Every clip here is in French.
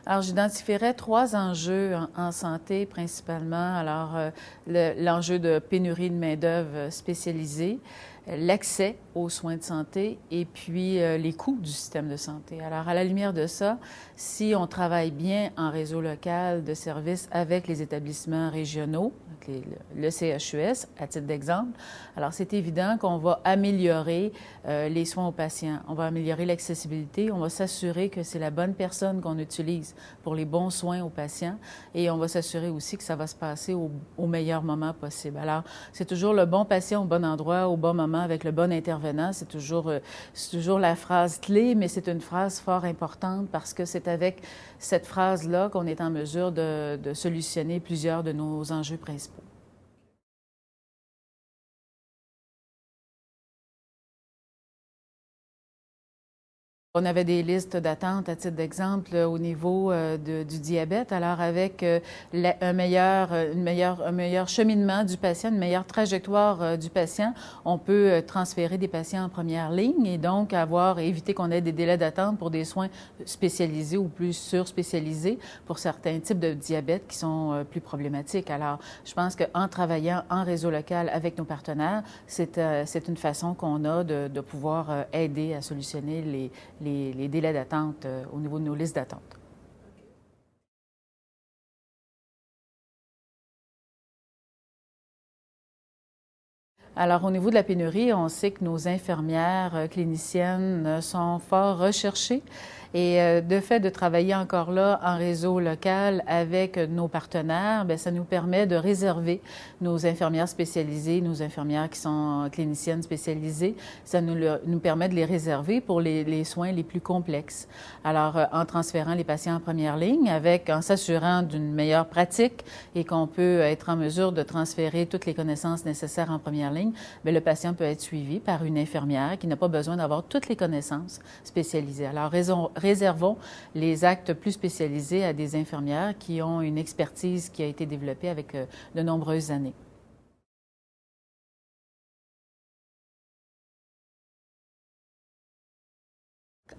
Alors, j'identifierais trois enjeux en santé principalement. Alors, l'enjeu de pénurie de main-d'œuvre spécialisée, l'accès aux soins de santé et puis les coûts du système de santé. Alors, à la lumière de ça, si on travaille bien en réseau local de services avec les établissements régionaux, le CHUS, à titre d'exemple, alors c'est évident qu'on va améliorer les soins aux patients, on va améliorer l'accessibilité, on va s'assurer que c'est la bonne personne qu'on utilise pour les bons soins aux patients et on va s'assurer aussi que ça va se passer au meilleur moment possible. Alors, c'est toujours le bon patient au bon endroit, au bon moment, avec le bon intervenant. C'est toujours la phrase clé, mais c'est une phrase fort importante parce que c'est avec cette phrase-là qu'on est en mesure de solutionner plusieurs de nos enjeux principaux. On avait des listes d'attente, à titre d'exemple, au niveau du diabète. Alors, avec un meilleur cheminement du patient, une meilleure trajectoire du patient, on peut transférer des patients en première ligne et donc éviter qu'on ait des délais d'attente pour des soins spécialisés ou plus surspécialisés pour certains types de diabète qui sont plus problématiques. Alors, je pense qu'en travaillant en réseau local avec nos partenaires, c'est une façon qu'on a de pouvoir aider à solutionner les délais d'attente au niveau de nos listes d'attente. Alors, au niveau de la pénurie, on sait que nos infirmières cliniciennes sont fort recherchées et de fait de travailler encore là en réseau local avec nos partenaires, bien, ça nous permet de réserver nos infirmières spécialisées, nos infirmières qui sont cliniciennes spécialisées. Ça nous permet de les réserver pour les soins les plus complexes. Alors, en transférant les patients en première ligne, en s'assurant d'une meilleure pratique et qu'on peut être en mesure de transférer toutes les connaissances nécessaires en première ligne, bien, le patient peut être suivi par une infirmière qui n'a pas besoin d'avoir toutes les connaissances spécialisées. Alors, réservons les actes plus spécialisés à des infirmières qui ont une expertise qui a été développée avec de nombreuses années.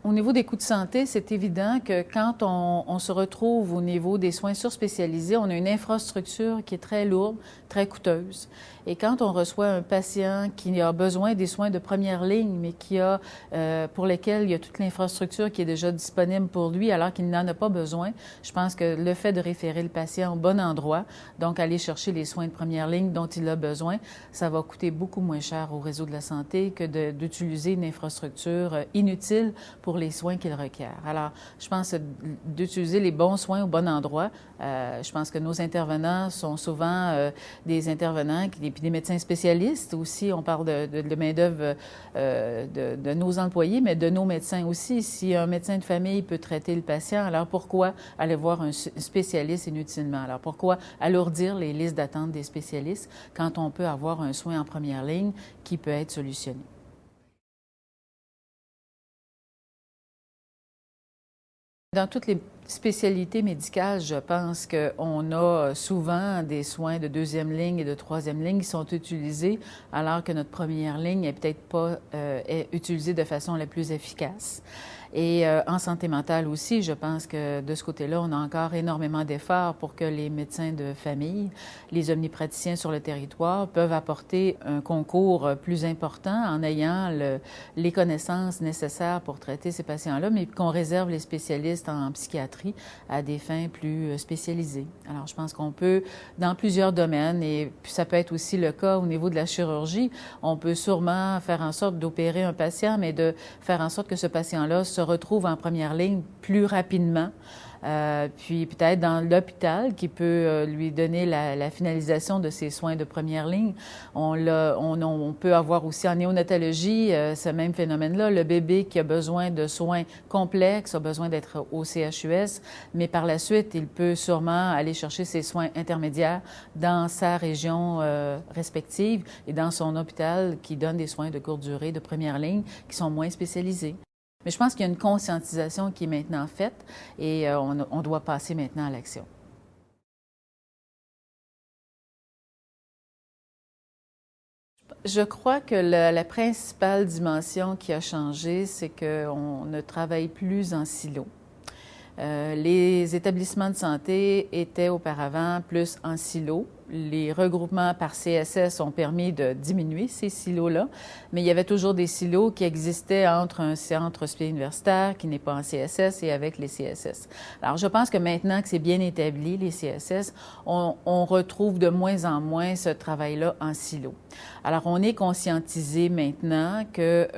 Au niveau des coûts de santé, c'est évident que quand on se retrouve au niveau des soins surspécialisés, on a une infrastructure qui est très lourde, très coûteuse. Et quand on reçoit un patient qui a besoin des soins de première ligne, mais pour lesquels il y a toute l'infrastructure qui est déjà disponible pour lui, alors qu'il n'en a pas besoin, je pense que le fait de référer le patient au bon endroit, donc aller chercher les soins de première ligne dont il a besoin, ça va coûter beaucoup moins cher au réseau de la santé que d'utiliser une infrastructure inutile pour les soins qu'il requiert. Alors, je pense d'utiliser les bons soins au bon endroit. Je pense que nos intervenants sont souvent des intervenants, puis des médecins spécialistes aussi. On parle de main-d'œuvre de nos employés, mais de nos médecins aussi. Si un médecin de famille peut traiter le patient, alors pourquoi aller voir un spécialiste inutilement? Alors pourquoi alourdir les listes d'attente des spécialistes quand on peut avoir un soin en première ligne qui peut être solutionné? Dans toutes les spécialités médicales, je pense qu'on a souvent des soins de deuxième ligne et de troisième ligne qui sont utilisés, alors que notre première ligne n'est peut-être pas est utilisée de façon la plus efficace. Et en santé mentale aussi, je pense que de ce côté-là, on a encore énormément d'efforts pour que les médecins de famille, les omnipraticiens sur le territoire peuvent apporter un concours plus important en ayant les connaissances nécessaires pour traiter ces patients-là, mais qu'on réserve les spécialistes en psychiatrie à des fins plus spécialisées. Alors, je pense qu'on peut, dans plusieurs domaines, et puis ça peut être aussi le cas au niveau de la chirurgie, on peut sûrement faire en sorte d'opérer un patient, mais de faire en sorte que ce patient-là se retrouve en première ligne plus rapidement. Puis peut-être dans l'hôpital qui peut lui donner la finalisation de ses soins de première ligne. On peut avoir aussi en néonatologie ce même phénomène-là. Le bébé qui a besoin de soins complexes a besoin d'être au CHUS, mais par la suite, il peut sûrement aller chercher ses soins intermédiaires dans sa région respective et dans son hôpital qui donne des soins de courte durée de première ligne qui sont moins spécialisés. Mais je pense qu'il y a une conscientisation qui est maintenant faite et on doit passer maintenant à l'action. Je crois que la principale dimension qui a changé, c'est qu'on ne travaille plus en silo. Les établissements de santé étaient auparavant plus en silo. Les regroupements par CSS ont permis de diminuer ces silos-là, mais il y avait toujours des silos qui existaient entre un centre hospitalier universitaire qui n'est pas en CSS et avec les CSS. Alors, je pense que maintenant que c'est bien établi, les CSS, on retrouve de moins en moins ce travail-là en silo. Alors, on est conscientisé maintenant que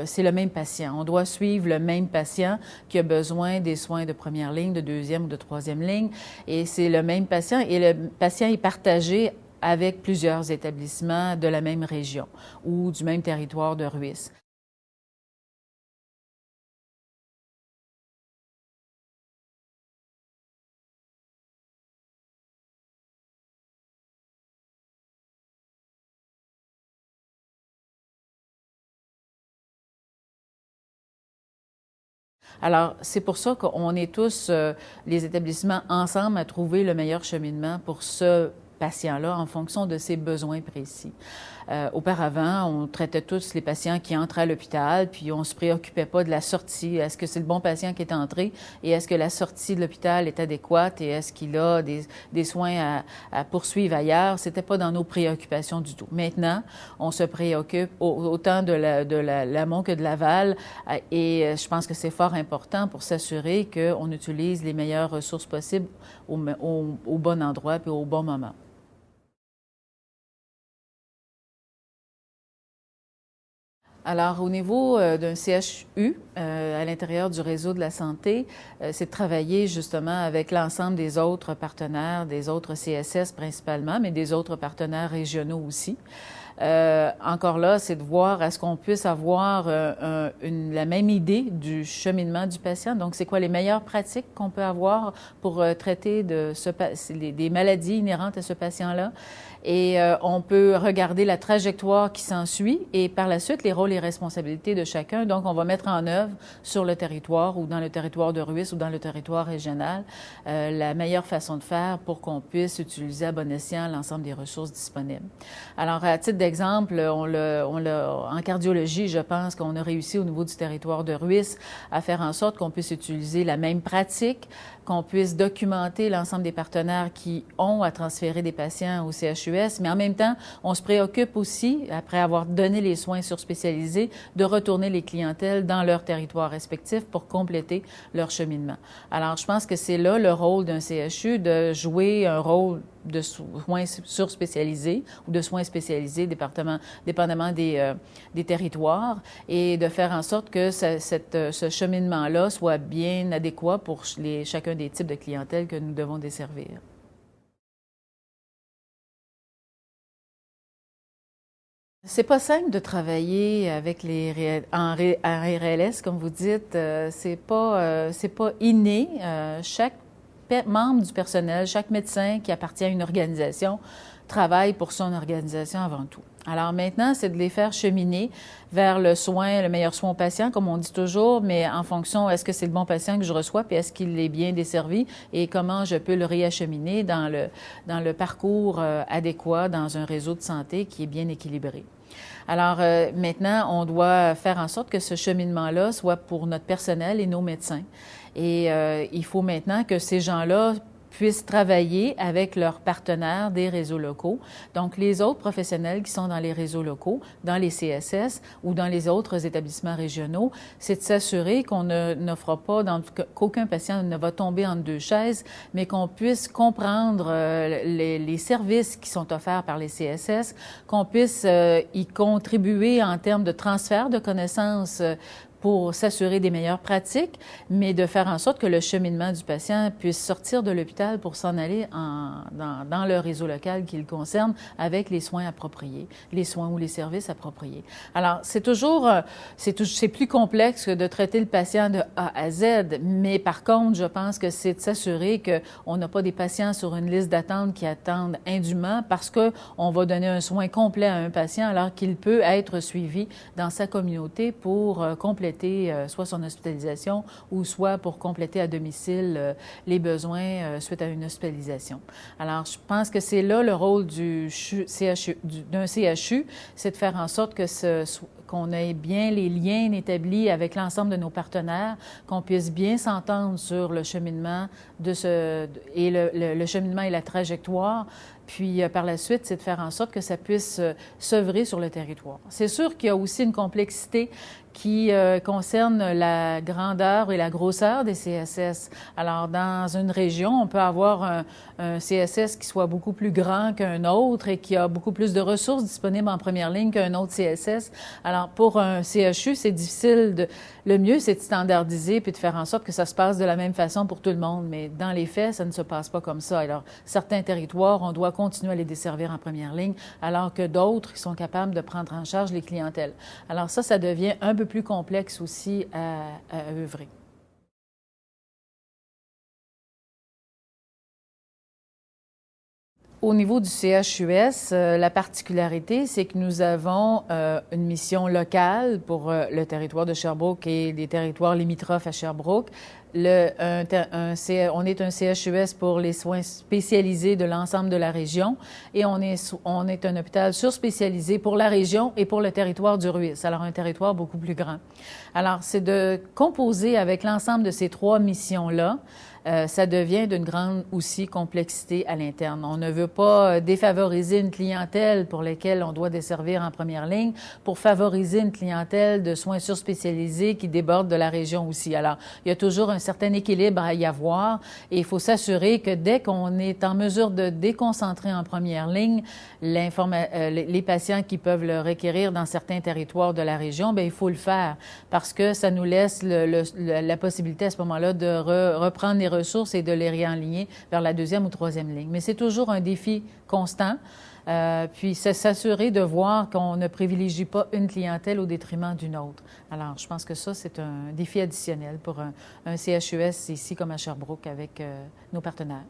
c'est le même patient. On doit suivre le même patient qui a besoin des soins de première ligne, de deuxième ou de troisième ligne, et c'est le même patient, et le patient est partagé avec plusieurs établissements de la même région ou du même territoire de Ruisse. Alors, c'est pour ça qu'on est tous, les établissements, ensemble à trouver le meilleur cheminement pour ce patient-là en fonction de ses besoins précis. Auparavant, on traitait tous les patients qui entraient à l'hôpital, puis on ne se préoccupait pas de la sortie. Est-ce que c'est le bon patient qui est entré et est-ce que la sortie de l'hôpital est adéquate et est-ce qu'il a des soins à poursuivre ailleurs? C'était pas dans nos préoccupations du tout. Maintenant, on se préoccupe autant de l'amont que de l'aval et je pense que c'est fort important pour s'assurer qu'on utilise les meilleures ressources possibles au bon endroit puis au bon moment. Alors, au niveau d'un CHU, à l'intérieur du réseau de la santé, c'est de travailler justement avec l'ensemble des autres partenaires, des autres CSS principalement, mais des autres partenaires régionaux aussi. Encore là, c'est de voir est-ce qu'on puisse avoir la même idée du cheminement du patient. Donc, c'est quoi les meilleures pratiques qu'on peut avoir pour traiter des maladies inhérentes à ce patient-là? Et on peut regarder la trajectoire qui s'ensuit et par la suite les rôles et responsabilités de chacun. Donc, on va mettre en œuvre sur le territoire ou dans le territoire de Ruisse ou dans le territoire régional la meilleure façon de faire pour qu'on puisse utiliser à bon escient l'ensemble des ressources disponibles. Alors, à titre d'exemple, en cardiologie, je pense qu'on a réussi au niveau du territoire de Ruisse à faire en sorte qu'on puisse utiliser la même pratique, qu'on puisse documenter l'ensemble des partenaires qui ont à transférer des patients au CHUS, mais en même temps, on se préoccupe aussi, après avoir donné les soins surspécialisés, de retourner les clientèles dans leur territoire respectif pour compléter leur cheminement. Alors, je pense que c'est là le rôle d'un CHU, de jouer un rôle de soins surspécialisés ou de soins spécialisés, dépendamment des territoires, et de faire en sorte que ce cheminement-là soit bien adéquat pour chacun des types de clientèle que nous devons desservir. C'est pas simple de travailler avec en RLS, comme vous dites. C'est pas inné. Chaque membre du personnel, chaque médecin qui appartient à une organisation travaille pour son organisation avant tout. Alors maintenant, c'est de les faire cheminer vers le soin, le meilleur soin au patient, comme on dit toujours, mais en fonction, est-ce que c'est le bon patient que je reçois, puis est-ce qu'il est bien desservi et comment je peux le réacheminer dans le parcours adéquat dans un réseau de santé qui est bien équilibré. Alors maintenant, on doit faire en sorte que ce cheminement-là soit pour notre personnel et nos médecins. Et il faut maintenant que ces gens-là puissent travailler avec leurs partenaires des réseaux locaux, donc les autres professionnels qui sont dans les réseaux locaux, dans les CSS ou dans les autres établissements régionaux, c'est de s'assurer qu'on n'offre pas, qu'aucun patient ne va tomber entre deux chaises, mais qu'on puisse comprendre les services qui sont offerts par les CSS, qu'on puisse y contribuer en termes de transfert de connaissances pour s'assurer des meilleures pratiques, mais de faire en sorte que le cheminement du patient puisse sortir de l'hôpital pour s'en aller dans le réseau local qui le concerne avec les soins appropriés, les soins ou les services appropriés. Alors, c'est plus complexe que de traiter le patient de A à Z, mais par contre, je pense que c'est de s'assurer qu'on n'a pas des patients sur une liste d'attente qui attendent indûment parce qu'on va donner un soin complet à un patient alors qu'il peut être suivi dans sa communauté pour compléter soit son hospitalisation ou soit pour compléter à domicile les besoins suite à une hospitalisation. Alors, je pense que c'est là le rôle d'un CHU, c'est de faire en sorte qu'on ait bien les liens établis avec l'ensemble de nos partenaires, qu'on puisse bien s'entendre sur le cheminement le cheminement et la trajectoire. Puis par la suite, c'est de faire en sorte que ça puisse s'œuvrer sur le territoire. C'est sûr qu'il y a aussi une complexité qui concerne la grandeur et la grosseur des CSS. Alors, dans une région, on peut avoir un CSS qui soit beaucoup plus grand qu'un autre et qui a beaucoup plus de ressources disponibles en première ligne qu'un autre CSS. Alors, pour un CHU, c'est difficile le mieux, c'est de standardiser puis de faire en sorte que ça se passe de la même façon pour tout le monde. Mais dans les faits, ça ne se passe pas comme ça. Alors, certains territoires, on doit continuer à les desservir en première ligne, alors que d'autres, ils sont capables de prendre en charge les clientèles. Alors ça devient un peu plus complexe aussi à œuvrer. Au niveau du CHUS, la particularité, c'est que nous avons une mission locale pour le territoire de Sherbrooke et les territoires limitrophes à Sherbrooke. On est un CHUS pour les soins spécialisés de l'ensemble de la région et on est un hôpital surspécialisé pour la région et pour le territoire du Ruisse, alors un territoire beaucoup plus grand. Alors, c'est de composer avec l'ensemble de ces trois missions-là. Ça devient d'une grande aussi complexité à l'interne. On ne veut pas défavoriser une clientèle pour laquelle on doit desservir en première ligne pour favoriser une clientèle de soins surspécialisés qui déborde de la région aussi. Alors, il y a toujours un certain équilibre à y avoir et il faut s'assurer que dès qu'on est en mesure de déconcentrer en première ligne les patients qui peuvent le requérir dans certains territoires de la région, bien, il faut le faire parce que ça nous laisse la possibilité à ce moment-là de reprendre les ressources et de les réaligner vers la deuxième ou troisième ligne. Mais c'est toujours un défi constant. Puis c'est s'assurer de voir qu'on ne privilégie pas une clientèle au détriment d'une autre. Alors, je pense que ça, c'est un défi additionnel pour un CHUS ici comme à Sherbrooke avec nos partenaires.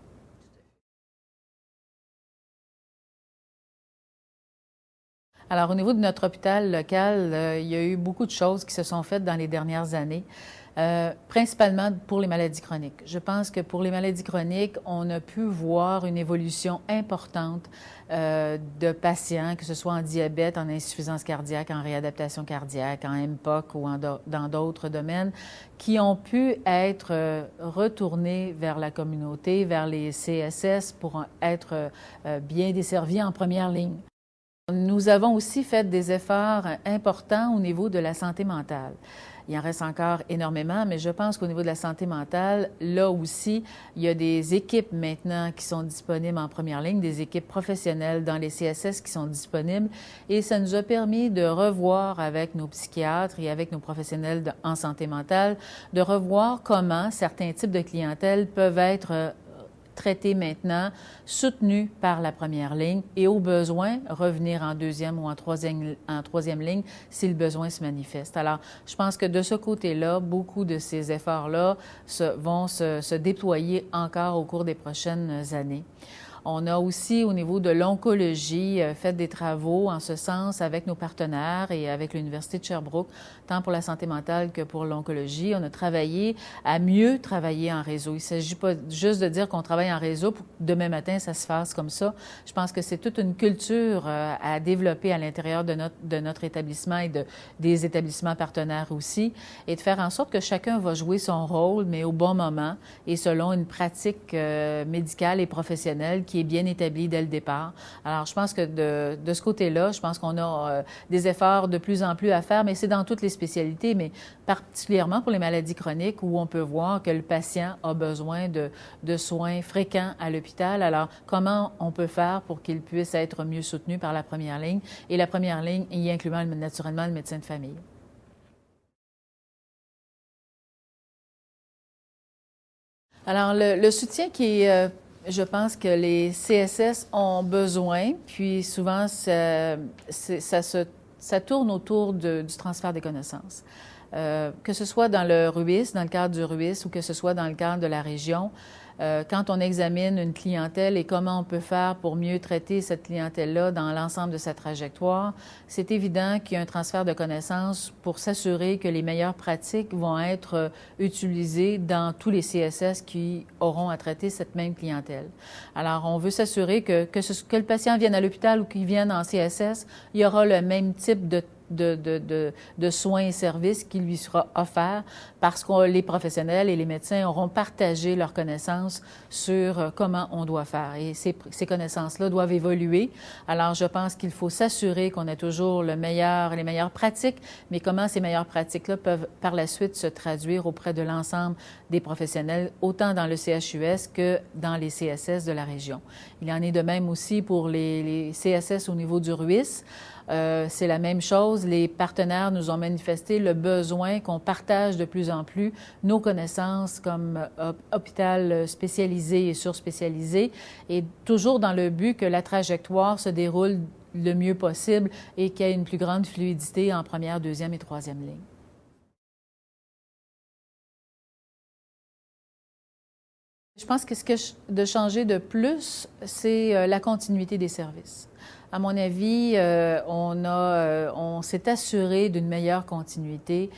Alors, au niveau de notre hôpital local, il y a eu beaucoup de choses qui se sont faites dans les dernières années, principalement pour les maladies chroniques. Je pense que pour les maladies chroniques, on a pu voir une évolution importante de patients, que ce soit en diabète, en insuffisance cardiaque, en réadaptation cardiaque, en MPOC ou dans d'autres domaines, qui ont pu être retournés vers la communauté, vers les CSS pour être bien desservis en première ligne. Nous avons aussi fait des efforts importants au niveau de la santé mentale. Il en reste encore énormément, mais je pense qu'au niveau de la santé mentale, là aussi, il y a des équipes maintenant qui sont disponibles en première ligne, des équipes professionnelles dans les CSS qui sont disponibles, et ça nous a permis de revoir avec nos psychiatres et avec nos professionnels en santé mentale, de revoir comment certains types de clientèle peuvent être traités maintenant, soutenus par la première ligne et au besoin revenir en deuxième ou en troisième ligne si le besoin se manifeste. Alors, je pense que de ce côté-là, beaucoup de ces efforts-là vont se déployer encore au cours des prochaines années. On a aussi, au niveau de l'oncologie, fait des travaux en ce sens avec nos partenaires et avec l'Université de Sherbrooke, tant pour la santé mentale que pour l'oncologie. On a travaillé à mieux travailler en réseau. Il ne s'agit pas juste de dire qu'on travaille en réseau pour que demain matin, ça se fasse comme ça. Je pense que c'est toute une culture à développer à l'intérieur de notre établissement et des établissements partenaires aussi, et de faire en sorte que chacun va jouer son rôle, mais au bon moment et selon une pratique médicale et professionnelle qui est bien établi dès le départ. Alors, je pense que de ce côté-là, je pense qu'on a des efforts de plus en plus à faire, mais c'est dans toutes les spécialités, mais particulièrement pour les maladies chroniques où on peut voir que le patient a besoin de soins fréquents à l'hôpital. Alors, comment on peut faire pour qu'il puisse être mieux soutenu par la première ligne? Et la première ligne, y incluant naturellement le médecin de famille. Alors, le soutien qui est je pense que les CSS ont besoin, puis souvent, ça tourne autour du transfert des connaissances. Que ce soit dans le RUIS, dans le cadre du RUIS, ou que ce soit dans le cadre de la région, quand on examine une clientèle et comment on peut faire pour mieux traiter cette clientèle-là dans l'ensemble de sa trajectoire, c'est évident qu'il y a un transfert de connaissances pour s'assurer que les meilleures pratiques vont être utilisées dans tous les CSS qui auront à traiter cette même clientèle. Alors, on veut s'assurer que le patient vienne à l'hôpital ou qu'il vienne en CSS, il y aura le même type de de soins et services qui lui sera offert parce que les professionnels et les médecins auront partagé leurs connaissances sur comment on doit faire. Et ces connaissances-là doivent évoluer. Alors, je pense qu'il faut s'assurer qu'on ait toujours les meilleures pratiques, mais comment ces meilleures pratiques-là peuvent par la suite se traduire auprès de l'ensemble des professionnels, autant dans le CHUS que dans les CSS de la région. Il en est de même aussi pour les CSS au niveau du RUIS. C'est la même chose. Les partenaires nous ont manifesté le besoin qu'on partage de plus en plus nos connaissances comme hôpital spécialisé et surspécialisé, et toujours dans le but que la trajectoire se déroule le mieux possible et qu'il y ait une plus grande fluidité en première, deuxième et troisième ligne. Je pense que de changer de plus, c'est la continuité des services. À mon avis, on s'est assuré d'une meilleure continuité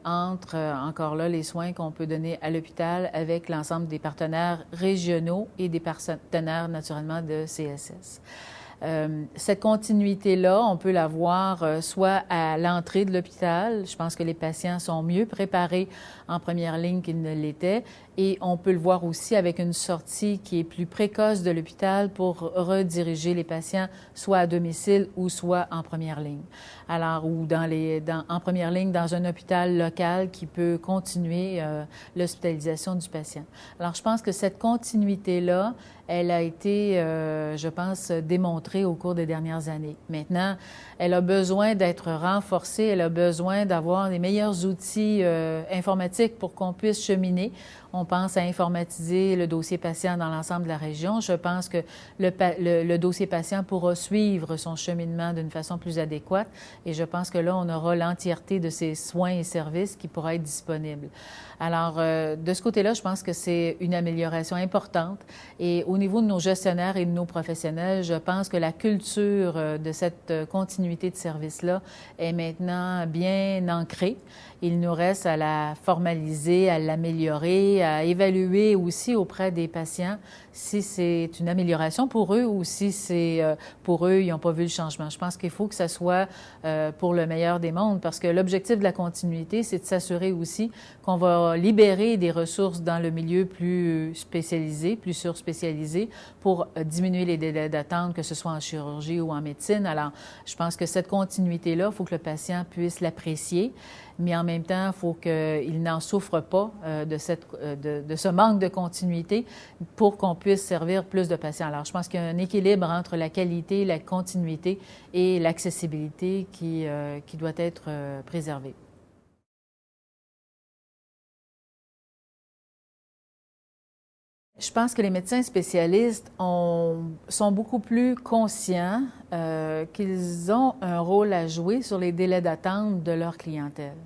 entre, encore là, les soins qu'on peut donner à l'hôpital avec l'ensemble des partenaires régionaux et des partenaires, naturellement, de CSS. Cette continuité-là, on peut la voir soit à l'entrée de l'hôpital. Je pense que les patients sont mieux préparés en première ligne qu'ils ne l'étaient. Et on peut le voir aussi avec une sortie qui est plus précoce de l'hôpital pour rediriger les patients soit à domicile ou soit en première ligne. Alors, ou en première ligne dans un hôpital local qui peut continuer l'hospitalisation du patient. Alors, je pense que cette continuité-là, elle a été, je pense, démontrée au cours des dernières années. Maintenant, elle a besoin d'être renforcée, elle a besoin d'avoir les meilleurs outils informatiques pour qu'on puisse cheminer. On pense à informatiser le dossier patient dans l'ensemble de la région. Je pense que le dossier patient pourra suivre son cheminement d'une façon plus adéquate et je pense que là, on aura l'entièreté de ces soins et services qui pourra être disponibles. Alors, de ce côté-là, je pense que c'est une amélioration importante. Et au niveau de nos gestionnaires et de nos professionnels, je pense que la culture de cette continuité de service-là est maintenant bien ancrée. Il nous reste à la formaliser, à l'améliorer, à évaluer aussi auprès des patients si c'est une amélioration pour eux ou si c'est pour eux, ils n'ont pas vu le changement. Je pense qu'il faut que ça soit pour le meilleur des mondes parce que l'objectif de la continuité, c'est de s'assurer aussi qu'on va libérer des ressources dans le milieu plus spécialisé, plus surspécialisé pour diminuer les délais d'attente, que ce soit en chirurgie ou en médecine. Alors, je pense que cette continuité-là, il faut que le patient puisse l'apprécier, mais en même temps, il faut qu'il n'en souffre pas de ce manque de continuité pour qu'on puisse servir plus de patients. Alors, je pense qu'il y a un équilibre entre la qualité, la continuité et l'accessibilité qui doit être préservé. Je pense que les médecins spécialistes sont beaucoup plus conscients qu'ils ont un rôle à jouer sur les délais d'attente de leur clientèle.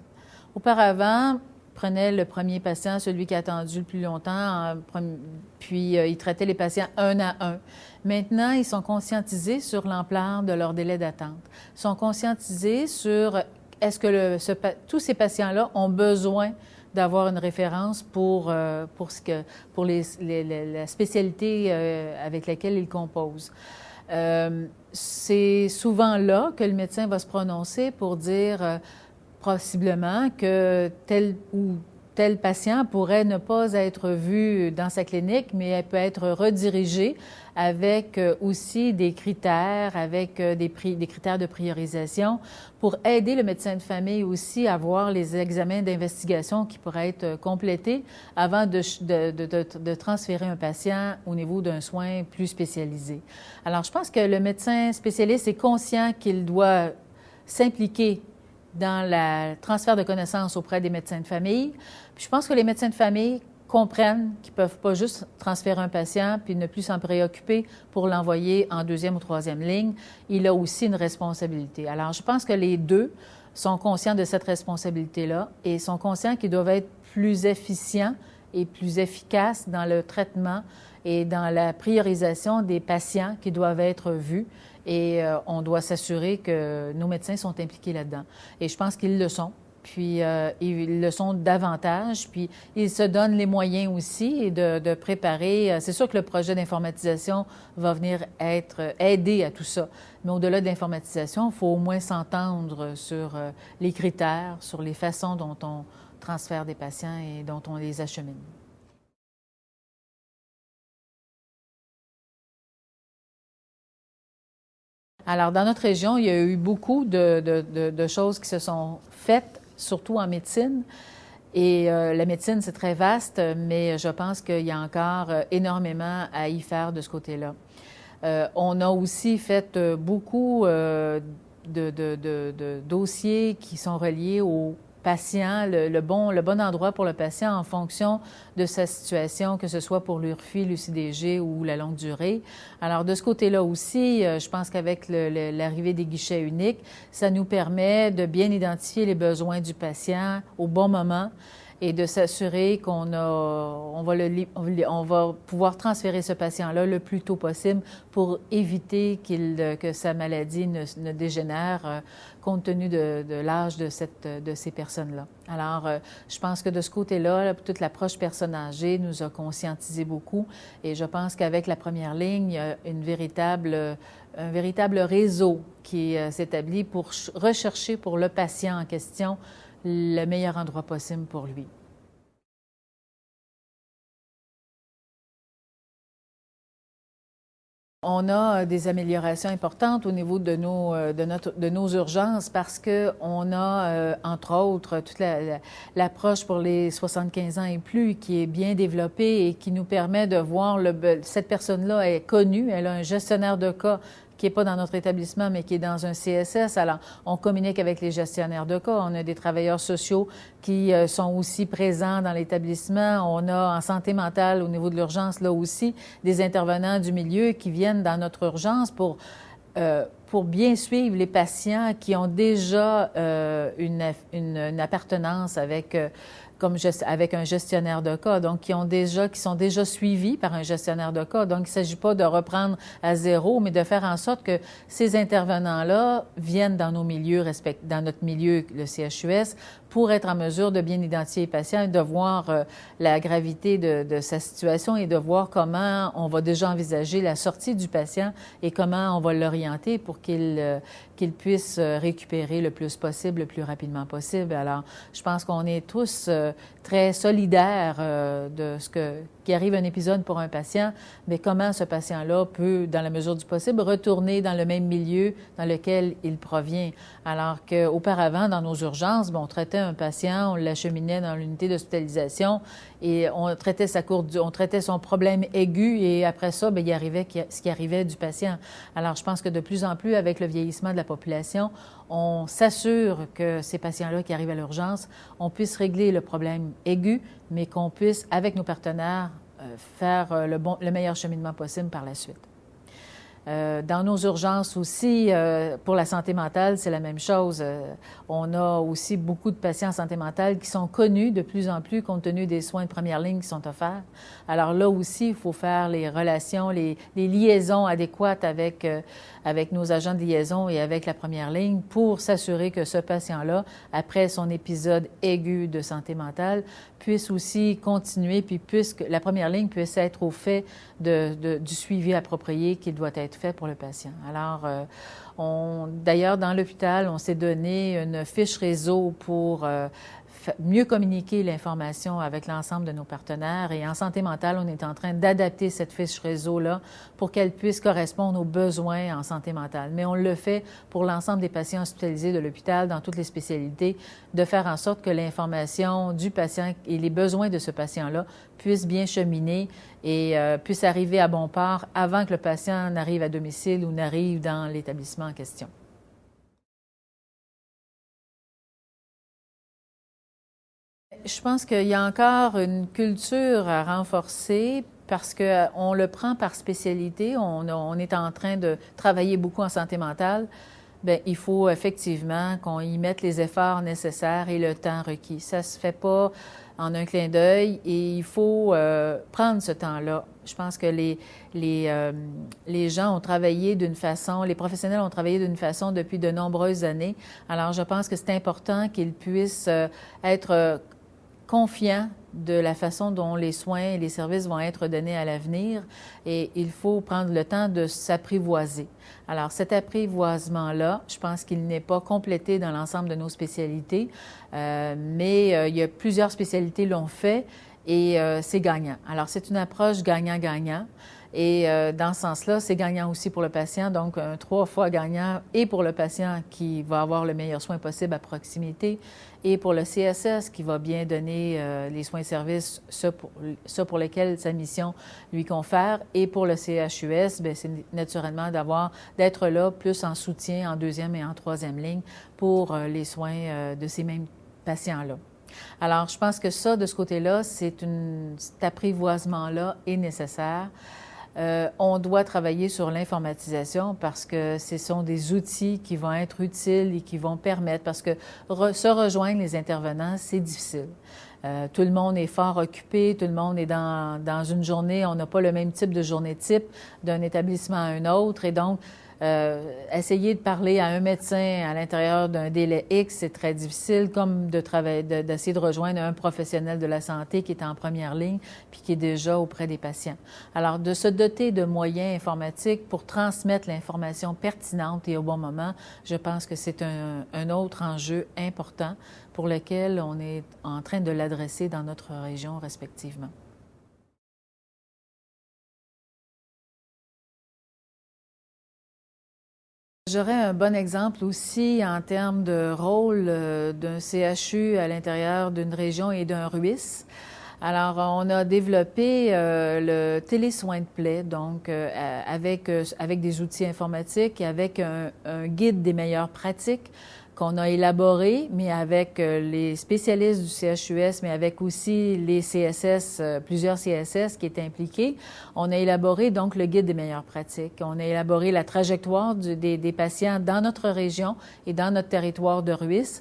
Auparavant, prenaient le premier patient, celui qui a attendu le plus longtemps, puis ils traitaient les patients un à un. Maintenant, ils sont conscientisés sur l'ampleur de leur délai d'attente. Ils sont conscientisés sur est-ce que tous ces patients-là ont besoin d'avoir une référence pour la spécialité avec laquelle ils composent. C'est souvent là que le médecin va se prononcer pour dire possiblement que tel ou tel patient pourrait ne pas être vu dans sa clinique, mais elle peut être redirigée avec aussi des critères, avec des critères de priorisation pour aider le médecin de famille aussi à voir les examens d'investigation qui pourraient être complétés avant de transférer un patient au niveau d'un soin plus spécialisé. Alors, je pense que le médecin spécialiste est conscient qu'il doit s'impliquer dans le transfert de connaissances auprès des médecins de famille. Puis je pense que les médecins de famille comprennent qu'ils ne peuvent pas juste transférer un patient puis ne plus s'en préoccuper pour l'envoyer en deuxième ou troisième ligne. Il a aussi une responsabilité. Alors, je pense que les deux sont conscients de cette responsabilité-là et sont conscients qu'ils doivent être plus efficients et plus efficaces dans le traitement et dans la priorisation des patients qui doivent être vus. Et on doit s'assurer que nos médecins sont impliqués là-dedans. Et je pense qu'ils le sont. puis ils le sont davantage, puis ils se donnent les moyens aussi de préparer. C'est sûr que le projet d'informatisation va venir aider à tout ça, mais au-delà de l'informatisation, il faut au moins s'entendre sur les critères, sur les façons dont on transfère des patients et dont on les achemine. Alors, dans notre région, il y a eu beaucoup de choses qui se sont faites, surtout en médecine. Et la médecine, c'est très vaste, mais je pense qu'il y a encore énormément à y faire de ce côté-là. On a aussi fait beaucoup de dossiers qui sont reliés aux patient, le bon endroit pour le patient en fonction de sa situation, que ce soit pour l'URFI, l'UCDG ou la longue durée. Alors, de ce côté-là aussi, je pense qu'avec l'arrivée des guichets uniques, ça nous permet de bien identifier les besoins du patient au bon moment et de s'assurer qu'on va pouvoir transférer ce patient-là le plus tôt possible pour éviter que sa maladie ne dégénère compte tenu de l'âge de ces personnes-là. Alors, je pense que de ce côté-là, toute l'approche personne âgée nous a conscientisé beaucoup et je pense qu'avec la première ligne, il y a un véritable réseau qui s'établit pour rechercher pour le patient en question le meilleur endroit possible pour lui. On a des améliorations importantes au niveau de nos urgences parce qu'on a, entre autres, toute l'approche pour les 75 ans et plus qui est bien développée et qui nous permet de voir cette personne-là est connue, elle a un gestionnaire de cas qui n'est pas dans notre établissement, mais qui est dans un CSS. Alors, on communique avec les gestionnaires de cas. On a des travailleurs sociaux qui sont aussi présents dans l'établissement. On a en santé mentale, au niveau de l'urgence, là aussi, des intervenants du milieu qui viennent dans notre urgence pour bien suivre les patients qui ont déjà une appartenance avec un gestionnaire de cas, donc qui sont déjà suivis par un gestionnaire de cas. Donc, il ne s'agit pas de reprendre à zéro, mais de faire en sorte que ces intervenants-là viennent dans notre milieu, le CHUS, pour être en mesure de bien identifier les patients et de voir la gravité de sa situation et de voir comment on va déjà envisager la sortie du patient et comment on va l'orienter pour qu'il puisse récupérer le plus possible, le plus rapidement possible. Alors, je pense qu'on est tous très solidaires de qui arrive un épisode pour un patient, mais comment ce patient-là peut, dans la mesure du possible, retourner dans le même milieu dans lequel il provient. Alors qu'auparavant, dans nos urgences, on traitait un patient, on l'acheminait dans l'unité d'hospitalisation et on traitait son problème aigu et après ça, il arrivait ce qui arrivait du patient. Alors, je pense que de plus en plus, avec le vieillissement de la population, on s'assure que ces patients-là qui arrivent à l'urgence, on puisse régler le problème aigu, mais qu'on puisse, avec nos partenaires, faire le meilleur cheminement possible par la suite. Dans nos urgences aussi, pour la santé mentale, c'est la même chose. On a aussi beaucoup de patients en santé mentale qui sont connus de plus en plus compte tenu des soins de première ligne qui sont offerts. Alors là aussi, il faut faire les relations, les liaisons adéquates avec nos agents de liaison et avec la première ligne pour s'assurer que ce patient-là, après son épisode aigu de santé mentale, puisse aussi continuer, puis que la première ligne puisse être au fait du suivi approprié qui doit être fait pour le patient. Alors, d'ailleurs, dans l'hôpital, on s'est donné une fiche réseau pour mieux communiquer l'information avec l'ensemble de nos partenaires. Et en santé mentale, on est en train d'adapter cette fiche réseau-là pour qu'elle puisse correspondre aux besoins en santé mentale. Mais on le fait pour l'ensemble des patients hospitalisés de l'hôpital, dans toutes les spécialités, de faire en sorte que l'information du patient et les besoins de ce patient-là puissent bien cheminer et puissent arriver à bon port avant que le patient n'arrive à domicile ou n'arrive dans l'établissement en question. Je pense qu'il y a encore une culture à renforcer parce qu'on le prend par spécialité. On est en train de travailler beaucoup en santé mentale. Bien, il faut effectivement qu'on y mette les efforts nécessaires et le temps requis. Ça ne se fait pas en un clin d'œil et il faut prendre ce temps-là Je pense que les gens ont travaillé d'une façon, les professionnels ont travaillé d'une façon depuis de nombreuses années. Alors, je pense que c'est important qu'ils puissent être confiants de la façon dont les soins et les services vont être donnés à l'avenir et il faut prendre le temps de s'apprivoiser. Alors, cet apprivoisement-là, je pense qu'il n'est pas complété dans l'ensemble de nos spécialités, mais il y a plusieurs spécialités l'ont fait et c'est gagnant. Alors, c'est une approche gagnant-gagnant. Et dans ce sens-là, c'est gagnant aussi pour le patient, donc 3 fois gagnant et pour le patient qui va avoir le meilleur soin possible à proximité et pour le CSS qui va bien donner les soins et services, ça pour lesquels sa mission lui confère, et pour le CHUS, bien, c'est naturellement d'être là plus en soutien en deuxième et en troisième ligne pour les soins de ces mêmes patients-là. Alors, je pense que ça, de ce côté-là, cet apprivoisement-là est nécessaire. On doit travailler sur l'informatisation parce que ce sont des outils qui vont être utiles et qui vont permettre, parce que se rejoindre les intervenants, c'est difficile. Tout le monde est fort occupé, tout le monde est dans une journée, on n'a pas le même type de journée type d'un établissement à un autre, et donc essayer de parler à un médecin à l'intérieur d'un délai X, c'est très difficile, comme d'essayer de rejoindre un professionnel de la santé qui est en première ligne puis qui est déjà auprès des patients. Alors, de se doter de moyens informatiques pour transmettre l'information pertinente et au bon moment, je pense que c'est un autre enjeu important pour lequel on est en train de l'adresser dans notre région respectivement. J'aurais un bon exemple aussi en termes de rôle d'un CHU à l'intérieur d'une région et d'un RUIS. Alors, on a développé le télésoin de plaie, donc avec des outils informatiques et avec un guide des meilleures pratiques qu'on a élaboré, mais avec les spécialistes du CHUS, mais avec aussi les CSS, plusieurs CSS qui étaient impliqués. On a élaboré donc le guide des meilleures pratiques. On a élaboré la trajectoire des patients dans notre région et dans notre territoire de RUIS.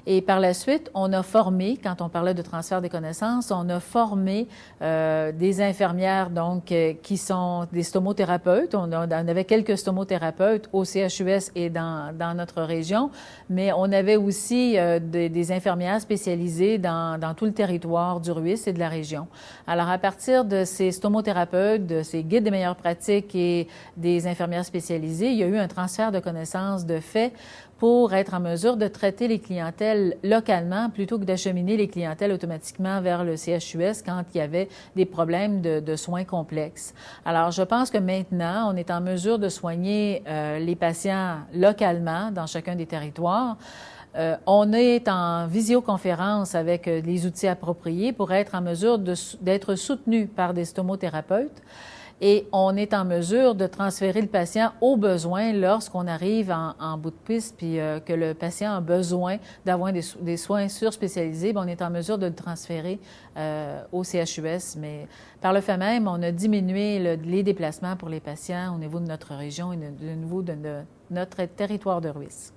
Et par la suite, on a formé, quand on parlait de transfert des connaissances, on a formé des infirmières donc qui sont des stomothérapeutes. On avait quelques stomothérapeutes au CHUS et dans notre région, mais on avait aussi des infirmières spécialisées dans tout le territoire du RUIS et de la région. Alors, à partir de ces stomothérapeutes, de ces guides des meilleures pratiques et des infirmières spécialisées, il y a eu un transfert de connaissances de fait pour être en mesure de traiter les clientèles localement plutôt que d'acheminer les clientèles automatiquement vers le CHUS quand il y avait des problèmes de soins complexes. Alors, je pense que maintenant, on est en mesure de soigner les patients localement dans chacun des territoires. On est en visioconférence avec les outils appropriés pour être en mesure d'être soutenu par des stomothérapeutes. Et on est en mesure de transférer le patient aux besoins lorsqu'on arrive en bout de piste, puis que le patient a besoin d'avoir des soins surspécialisés, bien, on est en mesure de le transférer au CHUS. Mais par le fait même, on a diminué les déplacements pour les patients au niveau de notre région et au niveau de notre territoire de RUIS.